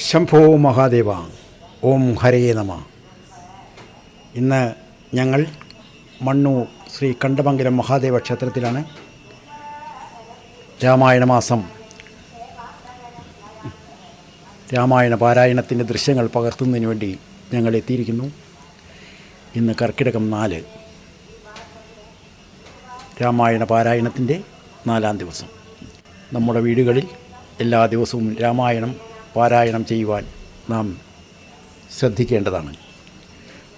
ശംഭോ മഹാദേവ. ഓം ഹരേ നമ. ഇന്ന് ഞങ്ങൾ മണ്ണൂർ ശ്രീ കണ്ഠമംഗലം മഹാദേവ ക്ഷേത്രത്തിലാണ്. രാമായണ മാസം രാമായണ പാരായണത്തിൻ്റെ ദൃശ്യങ്ങൾ പകർത്തുന്നതിന് വേണ്ടി ഞങ്ങൾ എത്തിയിരിക്കുന്നു. ഇന്ന് കർക്കിടകം 4, രാമായണ പാരായണത്തിൻ്റെ 4-ാം ദിവസം. നമ്മുടെ വീടുകളിൽ എല്ലാ ദിവസവും രാമായണം പാരായണം ചെയ്യുവാൻ നാം ശ്രദ്ധിക്കേണ്ടതാണ്.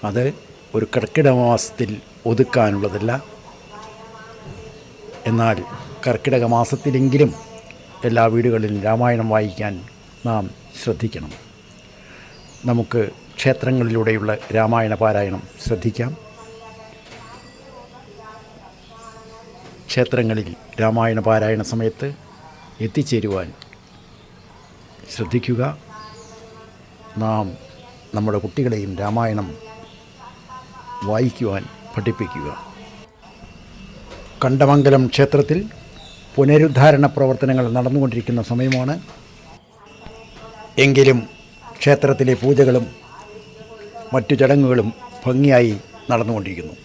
അത് ഒരു കർക്കിടക മാസത്തിൽ ഒതുക്കാനുള്ളതല്ല. എന്നാൽ കർക്കിടക മാസത്തിലെങ്കിലും എല്ലാ വീടുകളിലും രാമായണം വായിക്കാൻ നാം ശ്രദ്ധിക്കണം. നമുക്ക് ക്ഷേത്രങ്ങളിലൂടെയുള്ള രാമായണ പാരായണം ശ്രദ്ധിക്കാം. ക്ഷേത്രങ്ങളിൽ രാമായണ പാരായണ സമയത്ത് എത്തിച്ചേരുവാൻ ശ്രദ്ധിക്കുക. നാം നമ്മുടെ കുട്ടികളെയും രാമായണം വായിക്കുവാൻ പഠിപ്പിക്കുക. കണ്ഠമംഗലം ക്ഷേത്രത്തിൽ പുനരുദ്ധാരണ പ്രവർത്തനങ്ങൾ നടന്നുകൊണ്ടിരിക്കുന്ന സമയമാണ്. എങ്കിലും ക്ഷേത്രത്തിലെ പൂജകളും മറ്റു ചടങ്ങുകളും ഭംഗിയായി നടന്നുകൊണ്ടിരിക്കുന്നു.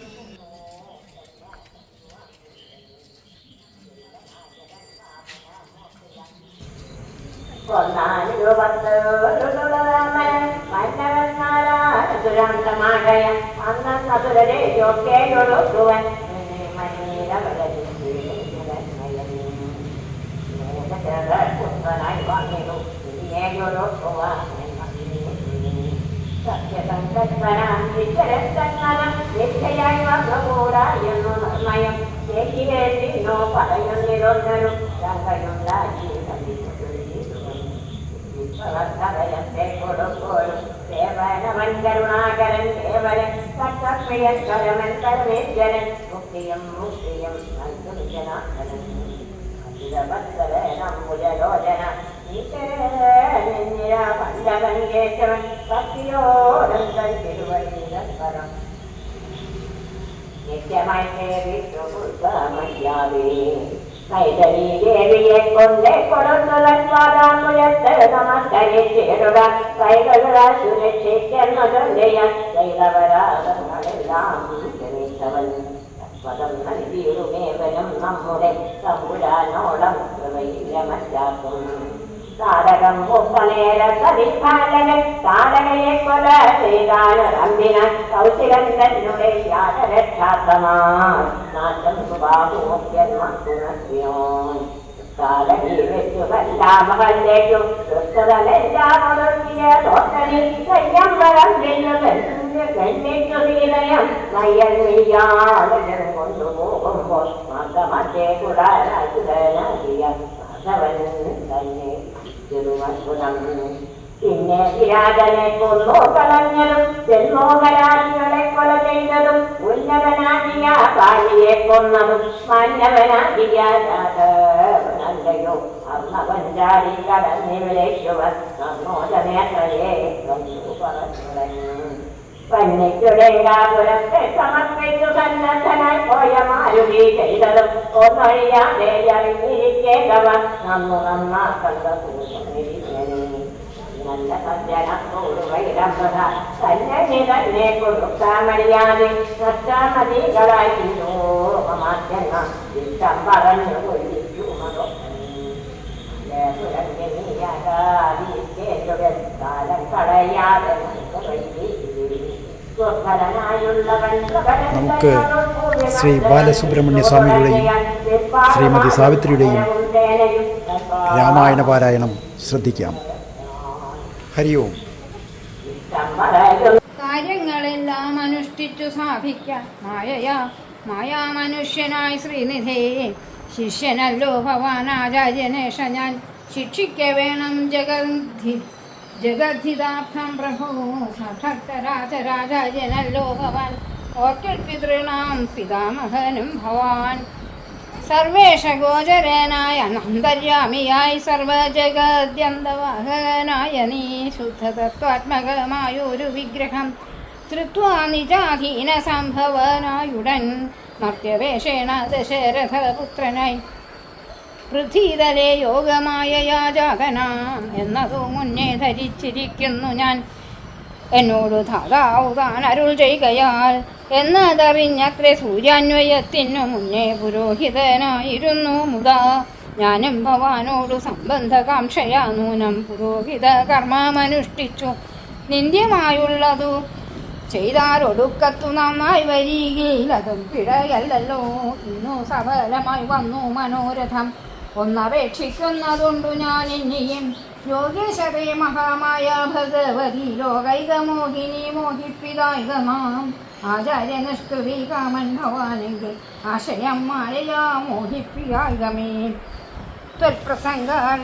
കരുണാകരൻ കേവലൻ സത്യപ്രിയൻ പരമേശ്വരൻ മുക്തിയും മുക്തിയും നൽകുജനാഥനൻ അഖിലഭക്തരനംബുജലോചന പഞ്ചകൻ കേശവൻ ഭക്തിയോടം തിരുവഴിപരം നിത്യമായി സേവിച്ചുമയ്യാവേ കൈതലി ദേവിയെ കൊണ്ടേ കൊടുത്തുതൻ പാദാമുയത്ത് നമസ്കരിച്ചിടുക. കൈകളുക സുരക്ഷിക്കുന്നതൊല്ലയാൻ കൈതവരാഗങ്ങളെല്ലാം ക്ഷമിച്ചവൻ പദം നൽകിയുമേവനും നമ്മുടെ തമ്പുരാനോളം കൃപയിലമറ്റാക്കും. താരകം മുപ്പനേര സവിധാനകൻ താരകയെ കൊല ചെയ്താലമ്പിനാൻ കൗശികൻ തന്നെ യാതരക്ഷാത്തമായി നാശം സുബാഹുമുഖ്യന്മാർക്കുണസ്യോൻ കാലടി വെച്ചുവല്ലാമകല്ലേക്കും ദുഷ്ടതലെല്ലാം ഒടുക്കിയ തോട്ടലിൽ കയ്യമ്പരം കണ്ണിച്ചു ഹീനയം നയ്യൽ നെയ്യാളൻ കൊണ്ടുപോകുമ്പോൾ മകമറ്റേ കുടാരാജുടനാകിയ മാധവൻ തന്നെ ചെറുമത്ഭുതം. പിന്നെ വിരാജനെ കൊന്നു കളഞ്ഞതും ജന്മോഹരാജികളെ കൊല ചെയ്തതും ഉന്നതനാകിയ കാളിയെ കൊന്നതും മാന്യവനാകിയ രാഘവനല്ലയോ അർണപഞ്ചാരി കടന്നിവിലേശുവൻ നമ്മോദമേത്രയെ പറഞ്ഞു. പന്നിക്കുടങ്കാപുരത്തെ സമർപ്പിച്ചു സന്നദ്ധനായി പോയ മാരുതി ചെയ്തതും ഒന്നൊഴിയാതെ അറിഞ്ഞിരിക്കേണ്ടവൻ നന്നു നന്നാക്കണ്ട നല്ല സജ്ജനത്തോട് വൈരമ്പത തന്നെ തന്നെ കൊടുക്കാമറിയാതെ നഷ്ടാമതികളായിരുന്നു മാറ്റെന്ന ഇഷ്ടം പറഞ്ഞു കൊല്ലിച്ചു കാലം കളയാതെ നമുക്ക് ശ്രീ ബാലസുബ്രഹ്മണ്യ സ്വാമിയുടെയും ശ്രീമതി സാവിത്രിയുടെയും രാമായണ പാരായണം ശ്രദ്ധിക്കാം. ഹരി ഓം. കാര്യങ്ങളെല്ലാം അനുഷ്ഠിച്ചു സാധിക്കാൻ മായാ മനുഷ്യനായി ശ്രീനിധേ ശിഷ്യനല്ലോ ഭവാൻ ആചാര്യനേഷ ഞാൻ ശിക്ഷിക്ക വേണം ജഗദ്ധിതാർത്ഥം പ്രഭു സാക്ഷാത്കരാചരാചാര്യനല്ലോ ഭവാൻ ഓർക്കൽ പിതൃണാം പിതാമഹനും ഭവാൻ സർവേഷ ഗോചരനായ അന്തര്യാമിയായി സർവജഗദ്യന്തവാഹനായ നീ ശുദ്ധതത്വാത്മകമായൊരു വിഗ്രഹം ധൃത്വാ നിജാധീന സംഭവനായുടൻ മർത്യവേഷേണ ദശരഥപുത്രനായി പൃഥ്വീതലേ യോഗമായ യാചകനാം എന്നതു മുന്നേ ധരിച്ചിരിക്കുന്നു ഞാൻ. എന്നോട് ധാതാവു താൻ അരുൾ ചെയ്യുകയാൽ എന്നതറിഞ്ഞത്രേ സൂര്യാന്വയത്തിനു മുന്നേ പുരോഹിതനായിരുന്നു മുതാ. ഞാനും ഭവാനോടു സംബന്ധകാംക്ഷയാ നൂനം പുരോഹിത കർമ്മമനുഷ്ഠിച്ചു. നിന്ദ്യമായുള്ളതു ചെയ്താലൊടുക്കത്തു നന്നായി വരികയിലതും പിഴയല്ലോ. ഇന്നു സഫലമായി വന്നു മനോരഥം. ഒന്നപേക്ഷിക്കുന്നതുണ്ടു ഞാൻ ഇനിയും. യോഗേശ്വരേ മഹാമായ ഭഗവതി ലോകൈകമോഹിനി മോഹിപ്പിതായികമാം. ആചാര്യനിഷ്കൃതി കാമൻ ഭവാനെങ്കിൽ ആശയം മായയാ മോഹിപ്പിയായികമേ. ത്വൽപ്രസംഗാൽ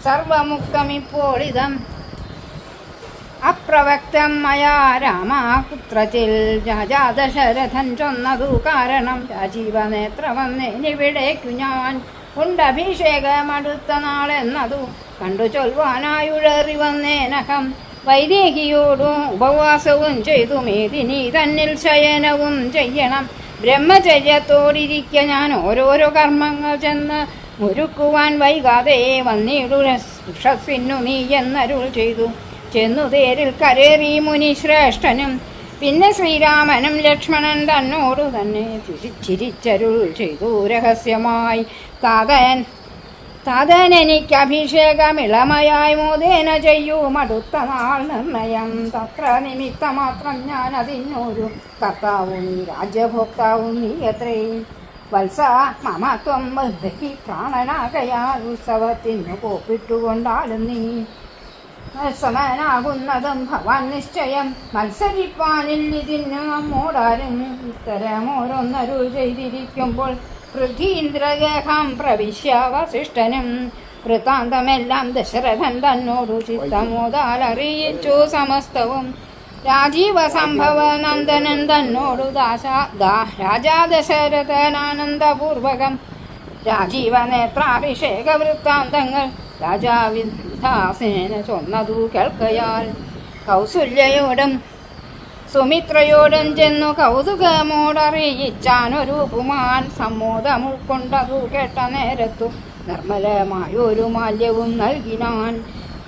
സർവമുക്തമിപ്പോളിതം അപ്രവക്തം മയാ രാമ കുത്രത്തിൽ. രാജാ ദശരഥൻ ചൊന്നതു കാരണം രാജീവനേത്രവന്നേനിവിടേക്കു ഞാൻ. ഉണ്ടഭിഷേകമടുത്ത നാളെന്നതു കണ്ടു ചൊൽവാനായുഴറി വന്നേനഹം. വൈദേഹിയോടും ഉപവാസവും ചെയ്തു മേദിനി തന്നിൽ ശയനവും ചെയ്യണം. ബ്രഹ്മചര്യത്തോടിരിക്ക ഞാൻ ഓരോരോ കർമ്മങ്ങൾ ചെന്ന് മുരുക്കുവാൻ വൈകാതെ വന്നിടുഷസ്സിന്നു നീ എന്നരുൾ ചെയ്തു. ചെന്നു തേരിൽ കരേറി മുനി ശ്രേഷ്ഠനും പിന്നെ ശ്രീരാമനും ലക്ഷ്മണൻ തന്നോടു തന്നെ ചിരിച്ചരുൾ ചെയ്തു രഹസ്യമായി. താതൻ എനിക്ക് അഭിഷേകമിളമയായി മോദേന ചെയ്യൂമടുത്ത നാൾ നിർണയം. തത്ര നിമിത്തമാത്രം ഞാൻ അതിനൊരു കർത്താവും നീ രാജ്യഭോക്താവും നീ എത്രയും. വത്സ മമത്വം ബന്ധി പ്രാണനാകയാൽ ഉത്സവത്തിനു കോപ്പിട്ടുകൊണ്ടാലും നീ സമനാകുന്നതും ഭവാൻ നിശ്ചയം. മത്സരിപ്പാനില്ലിതിന് നമ്മോടാരും ഇത്തരമോരൊന്നരുൾ ചെയ്തിരിക്കുമ്പോൾ പൃഥ്വീന്ദ്രഗേഹം പ്രവിശ്യ വസിഷ്ഠനും വൃത്താന്തമെല്ലാം ദശരഥൻ തന്നോടു ചിത്തമോദാലറിയിച്ചു സമസ്തവും. രാജീവ സംഭവ നന്ദനൻ തന്നോടു രാജാ ദശരഥനാനന്ദപൂർവകം രാജീവ നേത്രാഭിഷേക വൃത്താന്തങ്ങൾ രാജാവിദാസേന ചൊന്നതു കേൾക്കയാൽ കൗസല്യയോടും സുമിത്രയോടും ചെന്നു കൗതുകമോടറിയിച്ചാനൊരു പുമാൻ. സമ്മോദം ഉൾക്കൊണ്ടതു കേട്ട നേരത്തു നിർമ്മലമായൊരു മാല്യവും നൽകിനാൻ.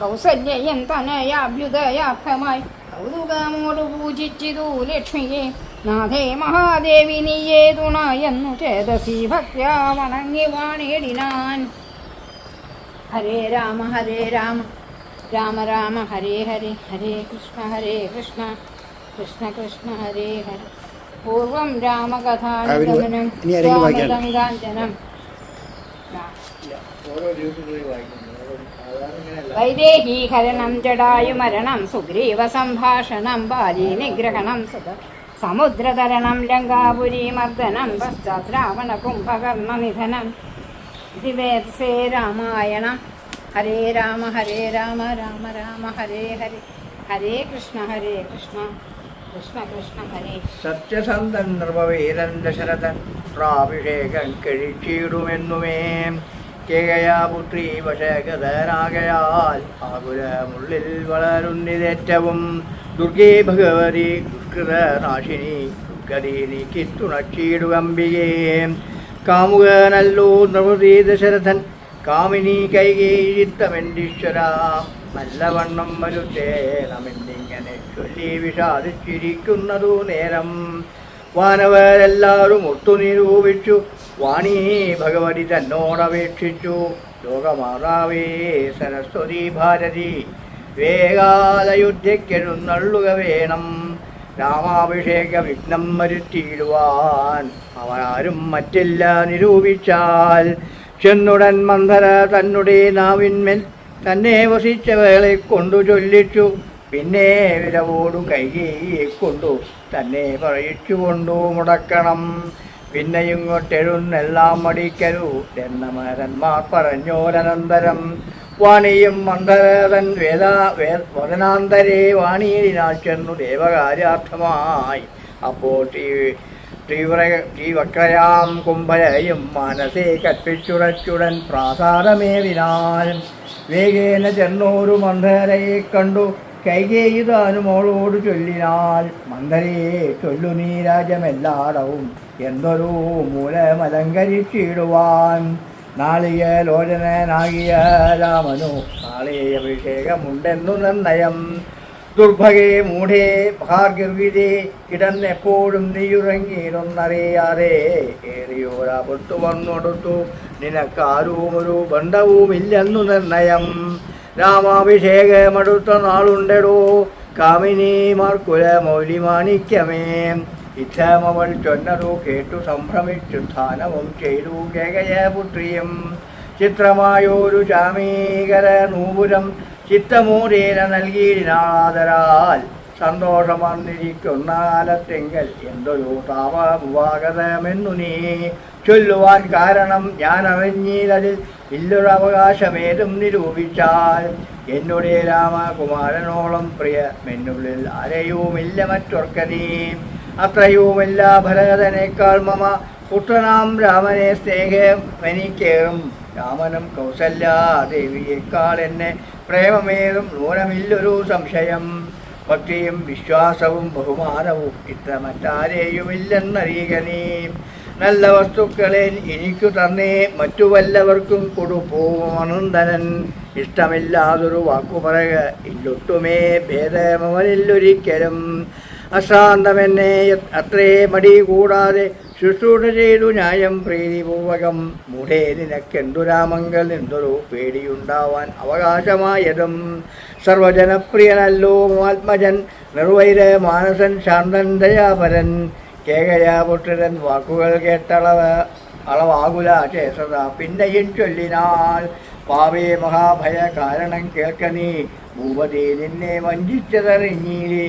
കൗസല്യയും തനയാഭ്യുദയാർത്ഥമായി കൗതുകമോട് പൂജിച്ചിതു ലക്ഷ്മിയെ. നാഥേ മഹാദേവി നീയേ തുണ എന്നു ചേതസി ഭക്ത്യാ വണങ്ങി വാണിടിനാൻ. ഹരേ രാമ രാമ രാമ ഹരേ ഹരേ ഹരേ കൃഷ്ണ കൃഷ്ണ കൃഷ്ണ ഹരേ ഹരേ. പൂർവം രാമകഥാനിഗമനം സ്വാമദങ്കാഞ്ജനം. വൈദേഹീഹരണം ജടായുമരണം സുഗ്രീവ സംഭാഷണം ബാലീ നിഗ്രഹണം സമുദ്രതരണം ലങ്കാപുരീ മർദ്ദനം പശ്ചാത് രാവണ കുംഭകർണ നിധനം. ഇതി വേദസേ രാമായണം. ഹരേ രാമ രാമ രാമ ഹരേ ഹരേ ഹരേ കൃഷ്ണ കൃഷ്ണ കൃഷ്ണ ഹരേ. സത്യസന്ധൻ നൃപവീരൻ ദശരഥൻ പ്രാഭിഷേകം കഴിച്ചിടുമെന്നുമേ. കേകയാപുത്രി വശഗതനാകയാൽ ആകുലമുള്ളിൽ വളരുന്നിതേറ്റവും. ദുർഗേ ഭഗവതി ദുഷ്കൃതനാശിനി ദുർഗതി നീക്കി തുണച്ചിടുകമ്പികേ. കാമുകനല്ലോ നൃപതി ദശരഥൻ കാമിനി കൈകേയിത്തമെൻ്റീശ്വര. നല്ലവണ്ണം വരുത്തേണമെന്നിങ്ങനെ ചൊല്ലി വിഷാദിച്ചിരിക്കുന്നതു നേരം. വാനവരെല്ലാവരും ഒത്തുനിരൂപിച്ചു വാണി ഭഗവതി തന്നോടപേക്ഷിച്ചു. ലോകമാതാവേ സരസ്വതി ഭാരതി വേഗാലയുദ്ധയ്ക്കെഴുന്നള്ളുക വേണം. രാമാഭിഷേക വിഘ്നം വരുത്തിയിടുവാൻ അവരാരും മറ്റില്ല നിരൂപിച്ചാൽ. ചെന്നുടൻ മന്ധര തന്നുടെ നാവിന്മേൽ തന്നെ വസിച്ചവളെ കൊണ്ടു ചൊല്ലിച്ചു. പിന്നെ വിരവോടു കൈകേയെ കൊണ്ടു തന്നെ പറയിച്ചുകൊണ്ടു മുടക്കണം. പിന്നെ ഇങ്ങോട്ടെഴുന്നെല്ലാം മടിക്കരു എന്നമരന്മാർ പറഞ്ഞോരനന്തരം. വാണിയും മന്ധരതൻ വദനാന്തരേ വാണിയിനാൽ ചെന്നു ദേവകാര്യാർത്ഥമായി. അപ്പോൾ തീവക്രയാം കുംഭലയും മനസ്സേ കൽപ്പിച്ചുടച്ചുടൻ പ്രാസാദമേവിനാൽ. വേഗേന ചെന്നോരു മന്ധരയെ കണ്ടു കൈകേയി താനുമോളോട് ചൊല്ലിനാൽ. മന്ധരയെ ചൊല്ലു നീ രാജ്യമെല്ലാടവും എന്തൊരു മൂലമലങ്കരിച്ചിടുവാൻ. നാളികേലോചനാകിയ രാമനു നാളെ അഭിഷേകമുണ്ടെന്നു നിർണയം. ദുർഭഗേ മൂഢേ ഭാർഗവിതേ കിടന്നെപ്പോഴും നീയുറങ്ങിയിരുന്നറിയാതെ ഏറിയോരാപത്തു വന്നൊടുത്തു നിനക്കാരും ഒരു ബന്ധവുമില്ലെന്നു നിർണയം. രാമാഭിഷേകമടുത്ത നാളുണ്ടെടോ കാമിനിമാർക്കുല മൗലിമാണിക്യമേ. ഇച്ഛമവൾ ചൊന്നതു കേട്ടു സംഭ്രമിച്ചു സ്ഥാനവും ചെയ്തു കേകയപുത്രിയും. ചിത്രമായൊരു ചാമീകര നൂപുരം ചിത്തമൂരേന നൽകിയിനാദരാൽ സന്തോഷമന്നിരിക്കുന്നാലത്തെങ്കൽ എന്തൊരു താപമുപാഗതമെന്നു നീ ചൊല്ലുവാൻ കാരണം ഞാൻ അറിഞ്ഞില്ലതിൽ ഇല്ലൊരവകാശമേതും നിരൂപിച്ചാൽ. എന്നുടെ രാമകുമാരനോളം പ്രിയമെന്നുള്ളിൽ ആരെയുമില്ല മറ്റൊർക്കനീ. അത്രയുമില്ല ഭരതനേക്കാൾ മമ പുത്രനാം രാമനെ സ്നേഹമെനിക്കേറും. രാമനും കൗസല്യാദേവിയേക്കാൾ എന്നെ പ്രേമമേറും നൂനമില്ലൊരു സംശയം. ഭക്തിയും വിശ്വാസവും ബഹുമാനവും ഇത്ര മറ്റാരെയുമില്ലെന്നറിയുക നീ. നല്ല വസ്തുക്കളെ എനിക്കു തന്നേ മറ്റു വല്ലവർക്കും കൊടുപ്പൂ അനന്തനൻ. ഇഷ്ടമില്ലാതൊരു വാക്കു പറയുക ഇല്ലൊട്ടുമേ ഭേദമവനില്ലൊരിക്കലും. അശ്രാന്തമെന്നെ അത്രേ മടി കൂടാതെ ശുശ്രൂഷ ചെയ്തു ന്യായം പ്രീതിപൂർവകം. മൂഢേ നിനക്കെന്തു രാമങ്കൽ എന്തൊരു പേടിയുണ്ടാവാൻ അവകാശമായതും. സർവജനപ്രിയനല്ലോ ആത്മജൻ നിർവൈര മാനസൻ ശാന്തൻ ദയാപരൻ. കേകയാപുത്രൻ വാക്കുകൾ കേട്ടളവാകുല ചേസത പിന്നെയും ചൊല്ലിനാൽ. പാവേ മഹാഭയ കാരണം കേൾക്ക നീ ഭൂപതി നിന്നെ വഞ്ചിച്ചതറിഞ്ഞീലേ.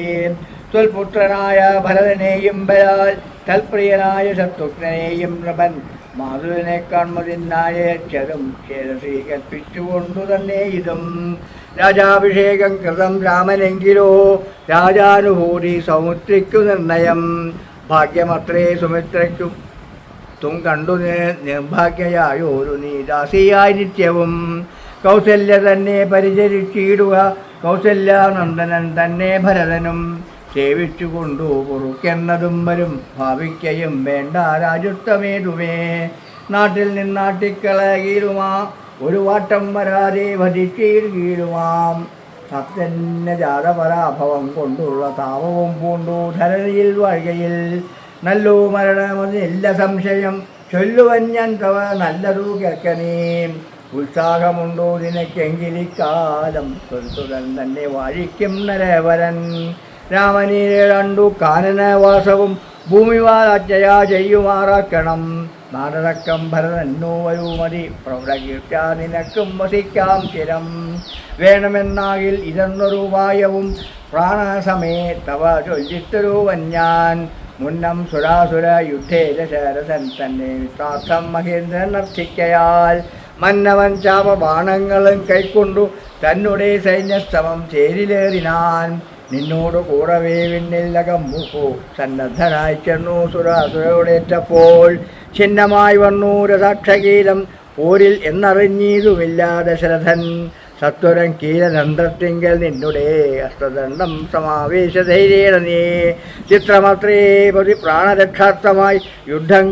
ത്വൽപുത്രനായ ഭരതനെയും ബലാൽ തൽപ്രിയനായ ശത്രുഘ്നെയും നൃപൻ മാധുവിനെ കാൺമതിനായച്ചതും ചേരസി കൽപ്പിച്ചുകൊണ്ടു തന്നെ ഇതും. രാജാഭിഷേകം കൃതം രാമനെങ്കിലോ രാജാനുഭൂതി സൗമിത്രിക്കു നിർണയം. ഭാഗ്യമത്രേ സുമിത്രയ്ക്കും തും കണ്ടു നിർഭാഗ്യയായോരു നീ ദാസിയായി നിത്യവും. കൗസല്യ തന്നെ പരിചരിച്ചിടുക കൗസല്യാനന്ദനൻ തന്നെ ഭരതനും. സേവിച്ചുകൊണ്ടു പൊറുക്കെന്നതും വരും ഭാവിക്കയും വേണ്ട രാജത്വമേതുമേ. നാട്ടിൽ നിന്നാട്ടിക്കളകീരുമാ ഒരു വാട്ടം വരാതെ വധിച്ചീടുകീരുമാം. സത്യന്യ ജാതപരാഭവം കൊണ്ടുള്ള താപവും പൂണ്ടു ധരണിയിൽ വാഴുകയിൽ. നല്ലു മരണമതില്ല സംശയം ചൊല്ലുവൻ ഞാൻ തവ നല്ലതു കേൾക്കനീ. ഉത്സാഹമുണ്ടോ നിനക്കെങ്കിലിക്കാലം തൊൽത്തുടൻ തന്നെ വാഴിക്കും നരവരൻ. രാമനീരെ കണ്ടു കാനനവാസവും ഭൂമിവാചയാ ചെയ്യുമാറാക്കണം. നാടടക്കം ഭരതന്നു വരുമതി പ്രൗഢകീർത്ത നിനക്കും വസിക്കാം ചിരം. വേണമെന്നാകിൽ ഇതെന്നൊരു ഉപായവും പ്രാണസമേ തവ ചൊല്ലിത്തരുവൻ ഞാൻ. മുന്നം സുരാസുര യുദ്ധേ ദശരഥൻ തന്നെ വിശ്വാസം മഹേന്ദ്രൻ അർത്ഥിക്കയാൽ. മന്നവൻ ചാപബാണങ്ങളും കൈക്കൊണ്ടു തന്നെ സൈന്യസ്തമം ചേരിലേറിനാൻ. നിന്നോട് കൂടവേ വിണ്ണില്ലകം മൂക്കു സന്നദ്ധനായി ചെന്നു സുരാസുരയോടേറ്റപ്പോൾ. ഛിന്നമായി വന്നു രഥാക്ഷകീലം പോരിൽ എന്നറിഞ്ഞീതുമില്ല ദശരഥൻ. സത്വരം കീലനന്ത്രത്തിങ്കൽ നിന്നുടെ അസ്ത്രദണ്ഡം സമാവേശധൈര്യേണ നീ. ചിത്രമത്രേ പതി പ്രാണരക്ഷാർത്ഥമായി യുദ്ധം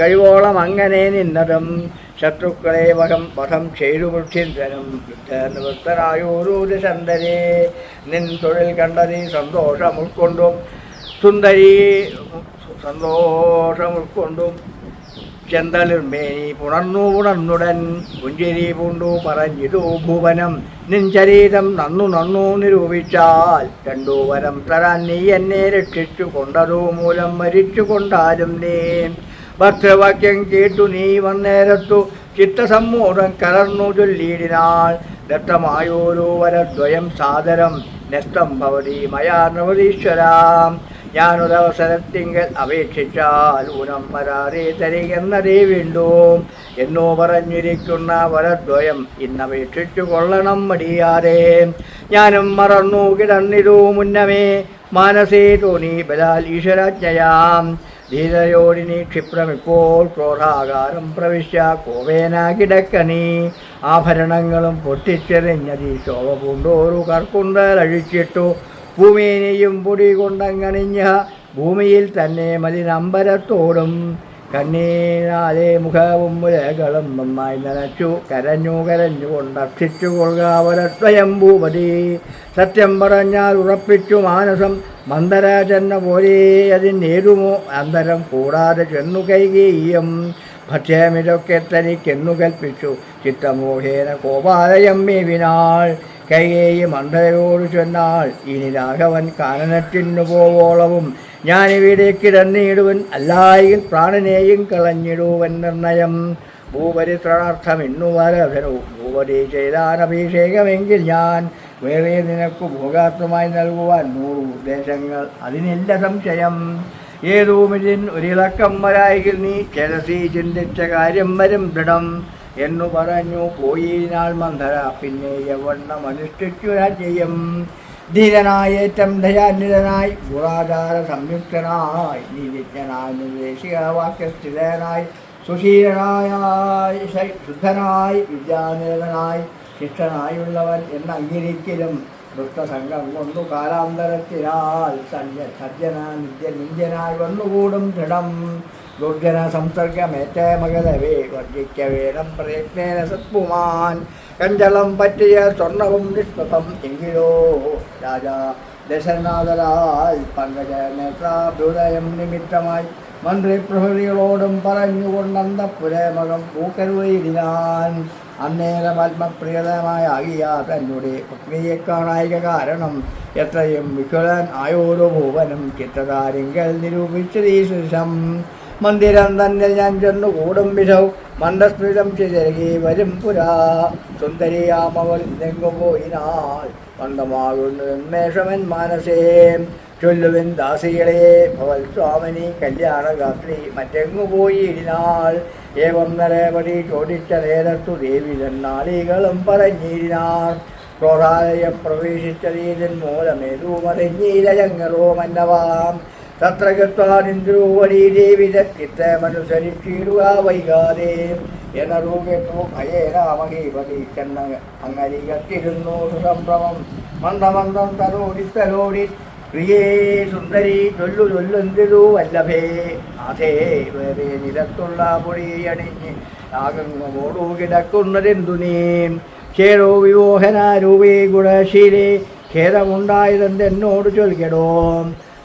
കഴിവോളം അങ്ങനെ നിന്നതും. ശത്രുക്കളെ വധം ചെയ്തു വൃക്ഷിന്ധനും യുദ്ധനിവൃത്തനായോരു ദശന്തരേ. നിൻ തൊഴിൽ കണ്ടതി സന്തോഷമുൾക്കൊണ്ടും ചെന്തളിർമേനി പുണർന്നുടൻ പുഞ്ചിരി പൂണ്ടു പറഞ്ഞിതു ഭൂവനം. നിൻ ശരീരം നന്നു നിരൂപിച്ചാൽ രണ്ടു വരം തരാൻ നീ എന്നെ രക്ഷിച്ചു കൊണ്ടതു മൂലം മരിച്ചു കൊണ്ടാലും നീ. ഭക്തവാക്യം കേട്ടു നീ വന്നേരത്തു ചിത്തസമ്മൂഢം കലർന്നു ചൊല്ലിയിടിനാൾ. ദത്തമായോരോ വരദ്വയം സാദരം നഷ്ടം ഭവതി മയാ നവതീശ്വരാം. ഞാനൊരവസരത്തിങ്കൽ അപേക്ഷിച്ചാൽ ഊനം വരാതെ തരികെന്നതേ വീണ്ടും. എന്നോ പറഞ്ഞിരിക്കുന്ന വരദ്വയം ഇന്നപേക്ഷിച്ചു കൊള്ളണം മടിയാതെ. ഞാനും മറന്നു കിടന്നിരു മുന്നമേ മാനസേ തോന്നി ബലാൽ ഈശ്വരാജ്ഞയാം. ധീരയോടിനി ക്ഷിപ്രമിപ്പോൾ ക്രോധാകാരം പ്രവിശ്യ കോവേന കിടക്കനീ. ആഭരണങ്ങളും പൊട്ടിച്ചെറിഞ്ഞതി ശോഭ പൂണ്ടോരു കർക്കുണ്ടലഴിച്ചിട്ടു. ഭൂമിയെയും പൊടി കൊണ്ടങ്ങണിഞ്ഞ ഭൂമിയിൽ തന്നെ മലിനമ്പരത്തോടും. കണ്ണീരാലെ മുഖവും മുലകളും നന്നായി നനച്ചു കരഞ്ഞുകൊണ്ട് അർത്ഥിച്ചു കൊള്ളുക ഭൂപതി. സത്യം പറഞ്ഞാൽ ഉറപ്പിച്ചു മാനസം മന്ദര ചെന്ന പോലെ അതിനേതുമോ അന്തരം കൂടാതെ ചെന്നു കൈകേയം. ഭക്ഷ്യമിതൊക്കെ തനിക്കെന്നു കൽപ്പിച്ചു ചിത്തമോഹേന കോപാലയം മേവിനാൾ. കൈകേയി മന്ദരയോട് ചെന്നാൾ, ഇനി രാഘവൻ കാനനത്തിനു പോവോളവും ഞാനിവിടെ കിടന്നിടുവൻ, അല്ലായെങ്കിൽ പ്രാണനെയും കളഞ്ഞിടുവൻ നിർണയം. ഭൂപരിത്രണാർത്ഥം ഇന്നു വരധനു ഭൂപതി ചെയ്താൻ അഭിഷേകമെങ്കിൽ ഞാൻ വേറെ നിനക്കു ഭോഗാർത്ഥമായി നൽകുവാൻ 100 ഉദ്ദേശങ്ങൾ, അതിനില്ല സംശയം. ഏതൂമിതിൻ ഒരിളക്കം വരായെങ്കിൽ നീ ചെലസി ചിന്തിച്ച കാര്യം വരും ദൃഢം എന്നു പറഞ്ഞു പോയിനാൾ മന്ധര. പിന്നെ യവണ്ണം അനുഷ്ഠിച്ചു രാജ്യം. ധീരനായി ഏറ്റം ദയാന്വിതനായി ഗുണാചാര സംയുക്തനായി നീതിജ്ഞനായി നിർദ്ദേശിക വാക്യസ്ഥിതനായി സുശീലനായ ശുദ്ധനായി വിദ്യാനിരതനായി ശിഷ്ടനായുള്ളവൻ എന്ന അംഗീകരിക്കലും വൃത്തസംഘം കൊണ്ടു കാലാന്തരത്തിനാൽ സജ്ജന നിന്ദ്യനായി വന്നുകൂടും ദൃഢം. ദുർജന സംസർഗമേറ്റ മകതവേ വർജിക്ക വേണം പ്രയത്നേന സത്പുമാൻ. കഞ്ചളം പറ്റിയ സ്വർണവും നിഷ്പതം എങ്കിലോ രാജാ ദശനാഥരാൽ പങ്കജനേത്രാഭ്യുദയം നിമിത്തമായി മന്ത്രിപ്രഭൃതികളോടും പറഞ്ഞുകൊണ്ടന്തപുരമകം പൂക്കരുവയിടിനാൻ. അന്നേരം ആത്മപ്രിയതമായ ആകിയ തന്നെ പത്നിയെ കാണായിക കാരണം എത്രയും വികുലൻ ആയോരോ ഭൂവനം ചിത്രകാരിങ്കൽ നിരൂപിച്ചതീ ശിഷം. മന്ദിരം തന്നിൽ ഞാൻ ചെന്നു കൂടും വിധൗ മന്ദസ്മിതം ചിതരകി വരും പുരാ. സുന്ദരിയാമവൾ ഇന്നെങ്ങു പോയിനാൾ മന്ദമാകുന്നു ഉന്മേഷമൻ മാനസേ. ചൊല്ലുവിൻ ദാസികളെ ഭവൽ സ്വാമിനി കല്യാണഗാത്രി മറ്റെങ്ങു പോയിടിനാൾ. ഏവം നരേപതി ചോദിച്ച നേരത്തു ദേവി തന്നാളികളും പറഞ്ഞിരിനാർ. ക്രോധാലയം പ്രവേശിച്ചതീതൻ മൂലമേതൂമറിഞ്ഞീലയങ്ങളോ മന്നവാം. തത്ര ഗത്വാനിന്ദ്രൂവടി ദേവി ചിത്തമനുസരിച്ചിടുക വൈകാതെ എന്നൂ കേട്ടു ഭയേരാമഹീപതി ചെന്ന അങ്ങരികത്തിരുന്നു സുസംഭ്രമം. മന്ദമന്ദം തലോടി പ്രിയേ സുന്ദരി ചൊല്ലുന്തിരു വല്ലഭേ. അതേ വേറെ നിരത്തുള്ള പൊടിയണിഞ്ഞ് ആകങ്ങോടു കിടക്കുന്നതെന്തു നീ. ക്ഷേരോ വിമോഹനാരൂപേ ഗുണശീലേ ഖേദമുണ്ടായതെന്നോട് ചൊൽകടോ.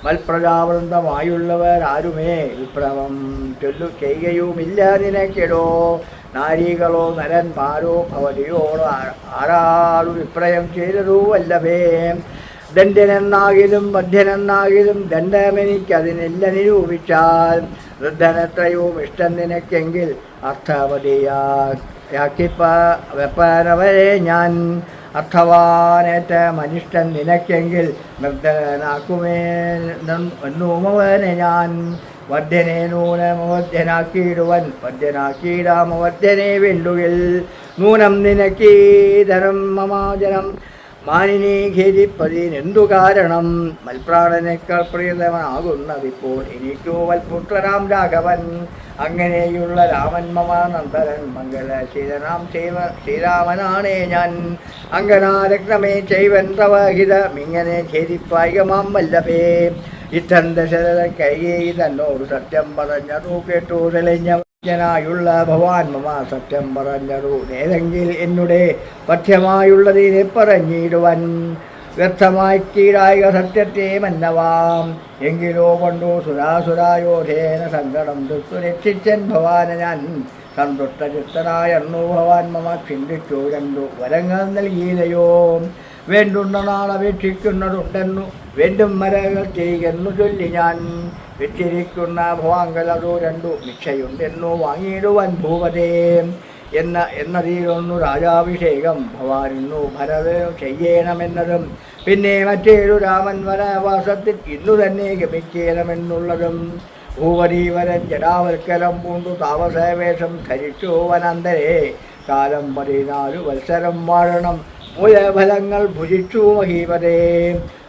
മൽപ്രജാവൃന്ദമായുള്ളവരാരുമേ വിപ്രവം ചൊല്ലു ചെയ്യുകയുമില്ല നിനക്കെടോ. നാരികളോ നരന്മാരോ ഭവതിയോടോ ആരാടു വിപ്രയം ചെയ്തതു വല്ലഭേ. ദണ്ഡനെന്നാകിലും മധ്യനെന്നാകിലും ദണ്ഡമെനിക്കതിനില്ല നിരൂപിച്ചാൽ. വൃദ്ധനെത്രയും ഇഷ്ടം നിനക്കെങ്കിൽ അർത്ഥവതിയാക്കിപ്പവരെ ഞാൻ. അർത്ഥവാനേറ്റ മനിഷ്ടൻ നിനക്കെങ്കിൽ നിർദ്ധനാക്കുമെന്നുമവനെ ഞാൻ. വധ്യനെ നൂനമവധ്യനാക്കിയിടുവൻ വധ്യനാക്കിയിടാമവധ്യനെ വേണ്ടുകിൽ. നൂനം നിനക്കീധനം മമാജനം മാനിനി ഖേദിപ്പതിനെന്തു കാരണം. മൽപ്രാണനേക്കാൾ പ്രിയതമാകുന്നതിപ്പോൾ എനിക്കോ വൽപുത്രനാം രാഘവൻ. അങ്ങനെയുള്ള രാമൻ മമാനന്ദരൻ മംഗളശീലനാം ശ്രീരാമനാണേ ഞാൻ. അങ്കനാരത്നമേ ചൈവൻ തവഹിതമിങ്ങനെ ഖേദിപ്പായികമാം വല്ലഭേ. ഇത്തം ദശരഥ കൈകേയി തന്നോട് സത്യം പറഞ്ഞതു കേട്ടു തെളിഞ്ഞ ായുള്ള ഭവാൻ മമ സത്യം പറഞ്ഞതു നേരെങ്കിൽ എന്നുടെ പഥ്യമായുള്ളതിനെ പറഞ്ഞിടുവൻ. വ്യർത്ഥമായി കീഴായിക സത്യത്തെ മന്നവാം. എങ്കിലോ കൊണ്ടു സുരാസുരായോധേന സങ്കടം രക്ഷിച്ചൻ ഭവാന ഞാൻ. സന്തുഷ്ടചിത്തനായെന്നു ഭവാൻ മമ ചിന്തിച്ചു 2 വരങ്ങൾ നൽകിയില്ലയോ. വേണ്ടുന്ന നാളപേക്ഷിക്കുന്നതുണ്ടെന്നു വേണ്ടും മരകൾ തിരികെന്നു ചൊല്ലി ഞാൻ. വെച്ചിരിക്കുന്ന ഭവാങ്കലതു 2 മിക്ഷയുണ്ടെന്നു വാങ്ങിയിടുവൻ ഭൂപതേ. എന്നതിലൊന്നു രാജാഭിഷേകം ഭവാനിന്നു ഭരതനു ചെയ്യണമെന്നതും പിന്നെ മറ്റേതു രാമൻ വനവാസത്തിൽ ഇന്നു തന്നെ ഗമിക്കണമെന്നുള്ളതും. ഭൂപതീവരൻ ജടാവൽക്കലം പൂണ്ടു താപസവേഷം ധരിച്ചു വനന്തരേ. കാലം 14 വത്സരം വാഴണം മൂലഫലങ്ങൾ ഭുജിച്ചു മഹീപതേ.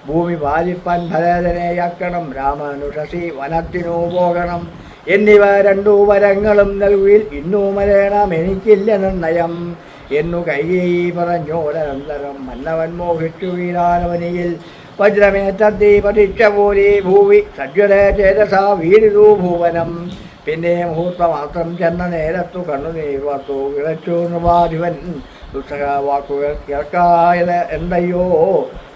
ഭൂമി പാലിപ്പാൻ ഭരതനെയാക്കണം രാമനുഷസി വനത്തിനു പോകണം. എന്നിവ 2 വരങ്ങളും നൽകിയിൽ ഇന്നു മരണം എനിക്കില്ല നിർണയം എന്നു കൈകേയി പറഞ്ഞോരനന്തരം. മന്നവൻ മോഹിച്ചു വീരാനവനിയിൽ വജ്രമേറ്റത്തി പതിച്ച പോലെ ഭൂവി സജ്വര ചേതസാ വീടിതു ഭൂവനം. പിന്നെ മുഹൂർത്തമാത്രം ചെന്ന നേരത്തു കണ്ണുനീർ വാർത്തു വിളച്ചു നൃപാധിപൻ ദുസ്സഹ വാക്കുകൾ കേൾക്കായത് എന്തയ്യോ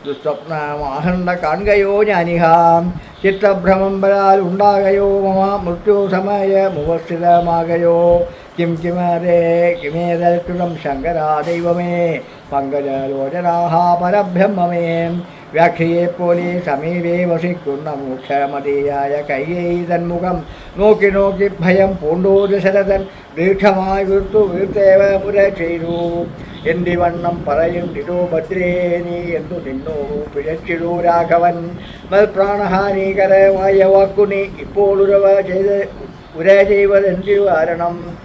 ദുസ്വപ്നമാഹണ്ട കാണുകയോ ഞാനിഹാം ചിത്തഭ്രമം പരാൽ ഉണ്ടാകയോ മമ മൃത്യു സമയ മുഖസ്ഥിതമാകയോ കിം കിമേതൽകൃതം ശങ്കരാ ദൈവമേ പങ്കജലോചനാഹ പരബ്രഹ്മമേ വ്യാഖ്യയെപ്പോലെ സമീപേ വസിക്കുന്ന മോക്ഷമതിയായ കയ്യേയി തന്മുഖം നോക്കി നോക്കി ഭയം പൂണ്ടു ദശരഥൻ ദീർഘമായി വീർത്തേവ പുര ചെയ്തു എന്തി വണ്ണം പറയുണ്ടിടൂ ഭദ്രേ നീ എന്തു നിന്നോടു പിഴച്ചിടൂ രാഘവൻ മൽപ്രാണഹാനികരമായ വാക്കുനി ഇപ്പോൾ ഉര ചെയ്വതെന്തു കാരണം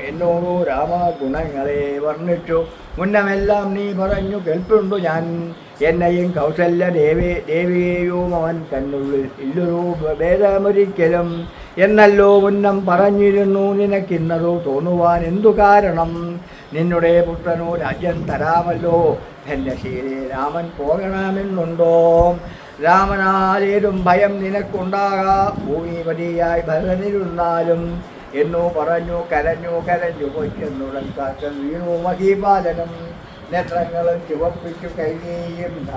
എന്നോടു രാമഗുണങ്ങളെ വർണ്ണിച്ചു മുന്നമെല്ലാം നീ പറഞ്ഞു കേൾപ്പുണ്ടു ഞാൻ എന്നെയും കൗസല്യ ദേവിയെയും അവൻ തന്നുള്ളിൽ ഇല്ലൊരു ഭേദമൊരിക്കലും എന്നല്ലോ മുന്നം പറഞ്ഞിരുന്നു നിനക്കിന്നതു തോന്നുവാൻ എന്തു കാരണം നിന്നുടെ പുത്രനു രാജ്യം തരാമല്ലോ എൻ്റെ ശീലേ രാമൻ പോകണമെന്നുണ്ടോ രാമനാലേതും ഭയം നിനക്കുണ്ടാകാ ഭൂമിപതിയായി ഭരതനിരുന്നാലും എന്നു പറഞ്ഞു കരഞ്ഞു പൊയ്ക്കെന്നുടൻ കാക്കൽ വീണു മഹീപാലനും നേത്രങ്ങളും ചുവപ്പിച്ചു കൈകേയും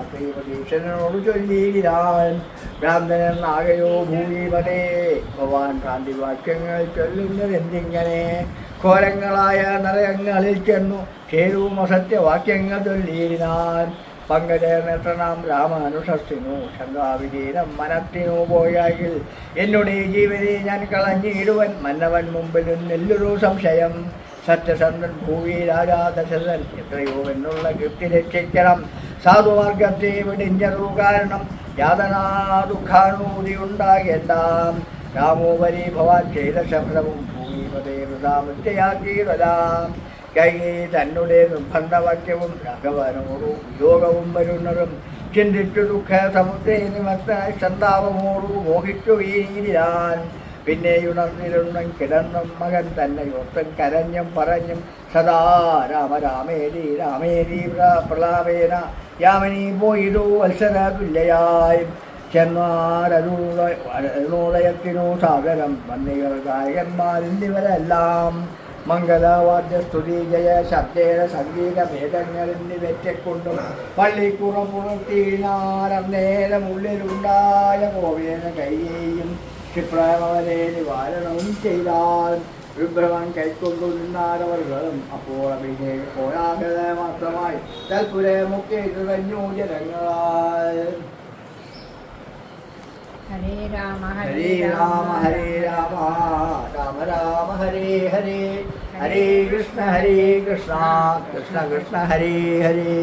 ഭീഷണനോട് ചൊല്ലിയിരാൻ ഭ്രാന്തനാകയോ ഭൂമിപതേ ഭവാൻ ഭ്രാന്തിവാക്യങ്ങൾ ചൊല്ലുന്നതെന്തിങ്ങനെ ഘോരങ്ങളായ നരകങ്ങളിൽ ചെന്നു ചേരുവും അസത്യവാക്യങ്ങൾ ചൊല്ലിയിരാൻ പങ്കജനേത്രനാം രാമാനുഷസ്സിനു ശങ്കാവിധീനം മനത്തിനു പോയാൽ എന്നുടെ ജീവനെ ഞാൻ കളഞ്ഞിടുവൻ മന്നവൻ മുമ്പിൽ നെല്ലൊരു സംശയം സത്യസന്ധൻ ഭൂവി രാജാ ദശരഥൻ എത്രയോ എന്നുള്ള കീർത്തി രക്ഷിക്കണം സാധുമാർഗത്തെ വെടിഞ്ഞതു കാരണം യാതനാ ദുഃഖാനുഭൂതി ഉണ്ടാകേണ്ടാം രാമോപരി ഭവാൻ ചെയ്ത ശബ്ദവും ഭൂമിപതേ വൃതാമൃത്യയാക്കിയതാം കൈകൈ തന്നെ നിർബന്ധവാക്യവും രാഘവനോടു യോഗവും വരുന്നതും ചിന്തിച്ചു ദുഃഖ സമുദ്രേ നിമഗ്നായി സന്താപമോടു മോഹിച്ചു വീരാൻ പിന്നെയുണർന്നിരുന്നും കിടന്നും മകൻ തന്നെ യോർത്തൻ കരഞ്ഞും പറഞ്ഞും സദാ രാമേരി പ്രലാപേന യാമിനി പോയിരു വത്സര തുല്യയായി ചെന്നാരരുണോദയത്തിനു സാഗരം വന്നികൾ ഗായകന്മാരെന്നിവരെല്ലാം മംഗളവാദ്യസ്തുതി ജയ ശബ്ദേന സംഗീത ഭേദങ്ങൾ എന്നിവറ്റെക്കൊണ്ടും പള്ളിക്കുറം പുണർത്തിനാരന്നേരം ഉള്ളിലുണ്ടായ കോവേന കൈയേയും ക്ഷിപ്രമവനെ നിവാരണവും ചെയ്താൽ വിഭ്രമം കൈക്കൊണ്ടു നിന്നാരവർകളും അപ്പോൾ അഭിഷേക കോലാഹല മാത്രമായി തൽപുരെ മുഖ്യ തുറഞ്ഞു ജനങ്ങളാൽ ഹരേ രാമ ഹരേ രാമ രാമ രാമ ഹരേ ഹരേ ഹരേ കൃഷ്ണ കൃഷ്ണ കൃഷ്ണ ഹരേ ഹരേ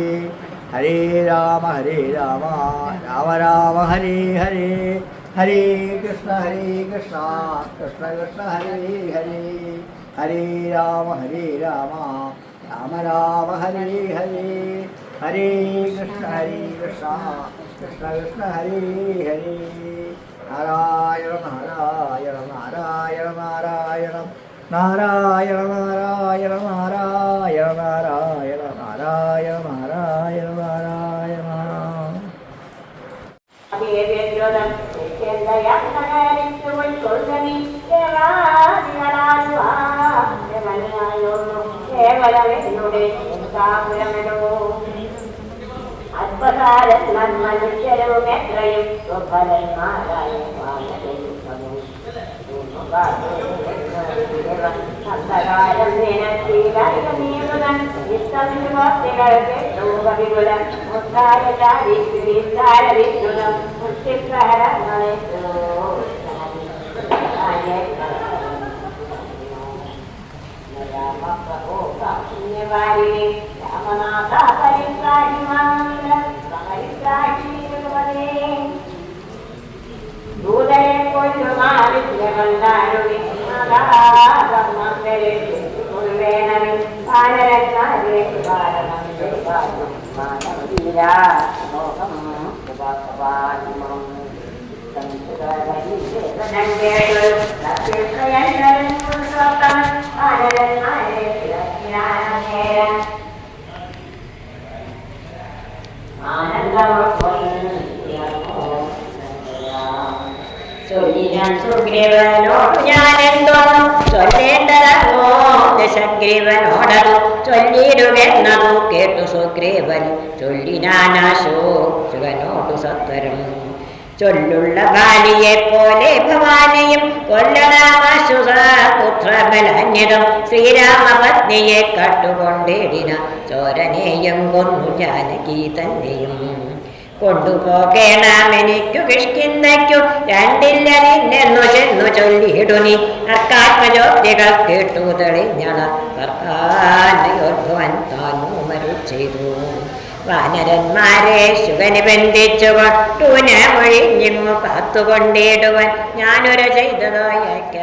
ഹരേ രാമ രാമ രാമ ഹരേ ഹരേ ഹരേ കൃഷ്ണ കൃഷ്ണ കൃഷ്ണ ഹരേ ഹരേ ഹരേ രാമ രാമ രാമ ഹരേ ഹരേ ഹരേ കൃഷ്ണ കൃഷ്ണ കൃഷ്ണ ഹരേ ഹരേ നാരായണ നാരായണ നാരായണ നാരായണ നാരായണ നാരായണ നാരായണ നാരായണ നാരായണ നാരായണ അത്ഭുതാരത്നം മനുഷ്യരും എത്രയും സ്വഫലന്മാരായ സന്തകാലം നിനീരുതൻ നിസ്സംവാസികൾ കേട്ടുകവിപുലം മുത്തായ ചാരിത്താര വിഷ്ണുതം മുക്തിപ്രഹരങ്ങളെ രാമപ്രഭോകാശൂന്യവാരിണി രാമനാഥ പരിത്രാഹിമാനിലേ ദൂതരെ കൊല്ലുമാവിദ്യകണ്ടാരുണി വേണമി ബാലരത്നാരേ കാരണം മാനവീരാമോഹം ഉപവാദിമം ആനന്ദമോ ചൊല്ലിന ചൊല്ലിനാൻ സുഗ്രീവനോട് ഞാൻ എന്തോന്നും ചൊല്ലേണ്ടതോ ദശഗ്രീവനോടതു ചൊല്ലിടുമെന്നതു കേട്ടു സുഗ്രീവൻ ചൊല്ലിനാശോകനോടു സത്വരം ചൊല്ലുള്ള ബാലിയെ പോലെ ഭവാനിയും കൊല്ലണാമശുപുത്രബലന്യതും ശ്രീരാമപത്നിയെ കട്ടുകൊണ്ടിടിന ചോരനെയും കൊന്നു ജാനകി തന്നെയും കൊണ്ടുപോകേണമെനിക്കു കിഷ്കിന്തയ്ക്കു രണ്ടില്ല നിന്നെന്നു ചെന്നു ചൊല്ലിയിടുനി അർക്കാത്മജ്യോതികൾ കേട്ടു തെളിഞ്ഞള കർക്കാനയോർഭവൻ താനു മരു ചെയ്തു വാനരന്മാരെ ശുഗന് ബന്ധിച്ചുകൊണ്ടൂന മൊഴിഞ്ഞിങ്ങു കാത്തുകൊണ്ടിടുവൻ ഞാനൊരു ചെയ്തതായേക്ക